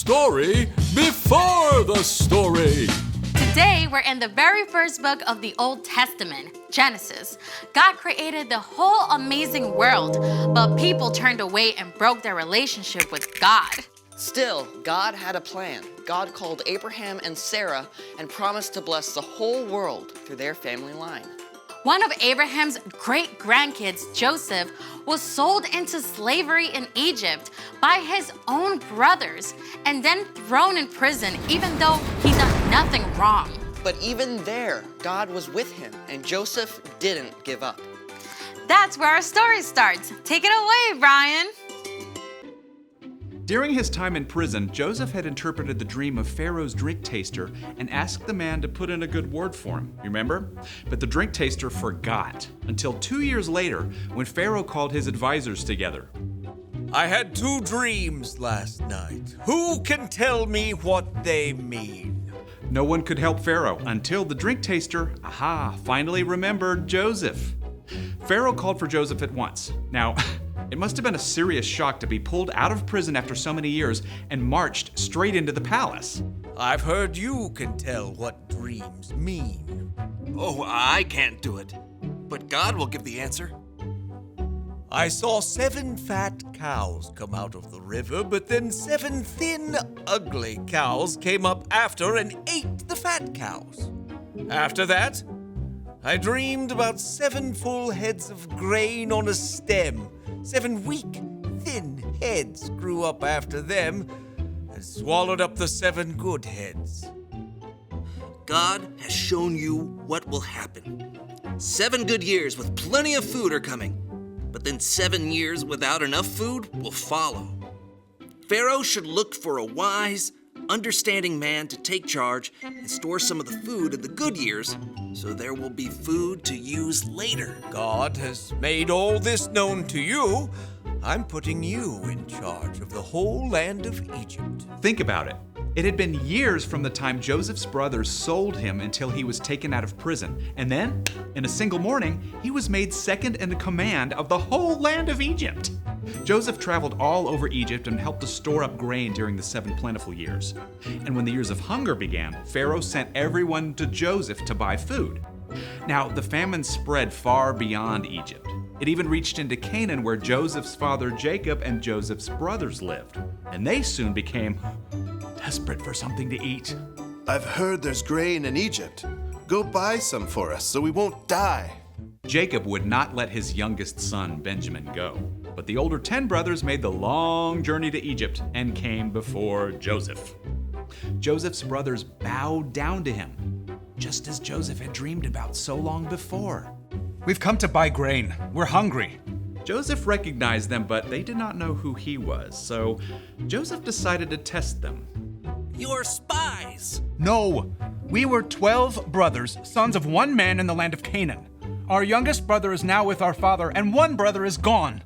story before the story. Today, we're in the very first book of the Old Testament, Genesis. God created the whole amazing world, but people turned away and broke their relationship with God. Still, God had a plan. God called Abraham and Sarah and promised to bless the whole world through their family line. One of Abraham's great-grandkids, Joseph, was sold into slavery in Egypt by his own brothers and then thrown in prison even though he done nothing wrong. But even there, God was with him, and Joseph didn't give up. That's where our story starts. Take it away, Brian. During his time in prison, Joseph had interpreted the dream of Pharaoh's drink taster and asked the man to put in a good word for him, remember? But the drink taster forgot until 2 years later when Pharaoh called his advisors together. I had 2 dreams last night. Who can tell me what they mean? No one could help Pharaoh until the drink taster, finally remembered Joseph. Pharaoh called for Joseph at once. Now, it must have been a serious shock to be pulled out of prison after so many years and marched straight into the palace. I've heard you can tell what dreams mean. Oh, I can't do it. But God will give the answer. I saw 7 fat cows come out of the river, but then 7 thin, ugly cows came up after and ate the fat cows. After that, I dreamed about 7 full heads of grain on a stem. 7 weak, thin heads grew up after them and swallowed up the 7 good heads. God has shown you what will happen. 7 good years with plenty of food are coming, but then 7 years without enough food will follow. Pharaoh should look for a wise, understanding man to take charge and store some of the food in the good years so there will be food to use later. God has made all this known to you. I'm putting you in charge of the whole land of Egypt. Think about it. It had been years from the time Joseph's brothers sold him until he was taken out of prison. And then, in a single morning, he was made second in command of the whole land of Egypt. Joseph traveled all over Egypt and helped to store up grain during the 7 plentiful years. And when the years of hunger began, Pharaoh sent everyone to Joseph to buy food. Now, the famine spread far beyond Egypt. It even reached into Canaan, where Joseph's father Jacob and Joseph's brothers lived. And they soon became desperate for something to eat. I've heard there's grain in Egypt. Go buy some for us so we won't die. Jacob would not let his youngest son, Benjamin, go. But the older 10 brothers made the long journey to Egypt and came before Joseph. Joseph's brothers bowed down to him, just as Joseph had dreamed about so long before. We've come to buy grain. We're hungry. Joseph recognized them, but they did not know who he was, so Joseph decided to test them. You're spies! No, we were 12 brothers, sons of one man in the land of Canaan. Our youngest brother is now with our father, and one brother is gone.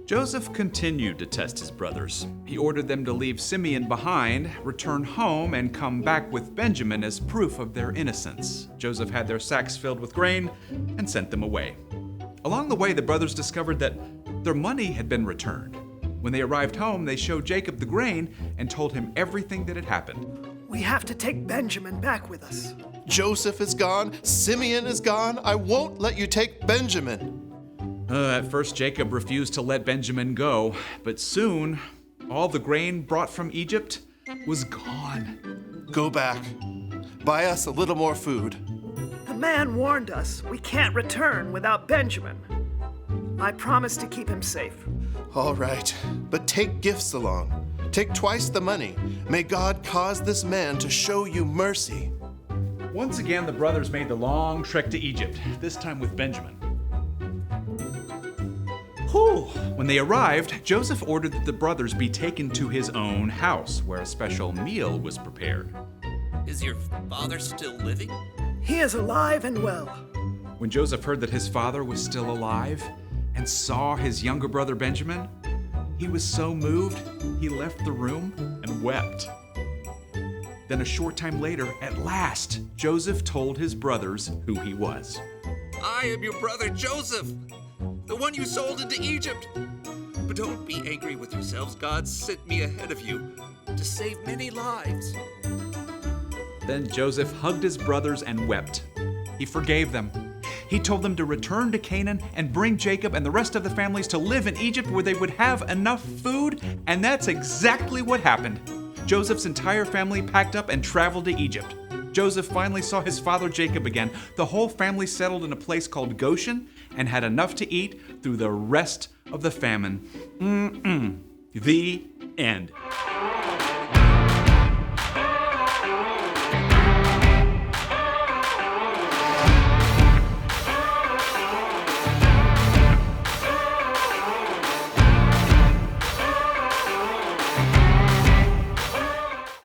Joseph continued to test his brothers. He ordered them to leave Simeon behind, return home, and come back with Benjamin as proof of their innocence. Joseph had their sacks filled with grain and sent them away. Along the way, the brothers discovered that their money had been returned. When they arrived home, they showed Jacob the grain and told him everything that had happened. We have to take Benjamin back with us. Joseph is gone. Simeon is gone. I won't let you take Benjamin. At first, Jacob refused to let Benjamin go, but soon, all the grain brought from Egypt was gone. Go back. Buy us a little more food. The man warned us we can't return without Benjamin. I promise to keep him safe. All right, but take gifts along. Take twice the money. May God cause this man to show you mercy. Once again, the brothers made the long trek to Egypt, this time with Benjamin. When they arrived, Joseph ordered that the brothers be taken to his own house, where a special meal was prepared. Is your father still living? He is alive and well. When Joseph heard that his father was still alive and saw his younger brother Benjamin, he was so moved, he left the room and wept. Then a short time later, at last, Joseph told his brothers who he was. I am your brother Joseph, the one you sold into Egypt. But don't be angry with yourselves. God sent me ahead of you to save many lives. Then Joseph hugged his brothers and wept. He forgave them. He told them to return to Canaan and bring Jacob and the rest of the families to live in Egypt where they would have enough food, and that's exactly what happened. Joseph's entire family packed up and traveled to Egypt. Joseph finally saw his father Jacob again. The whole family settled in a place called Goshen and had enough to eat through the rest of the famine. The end.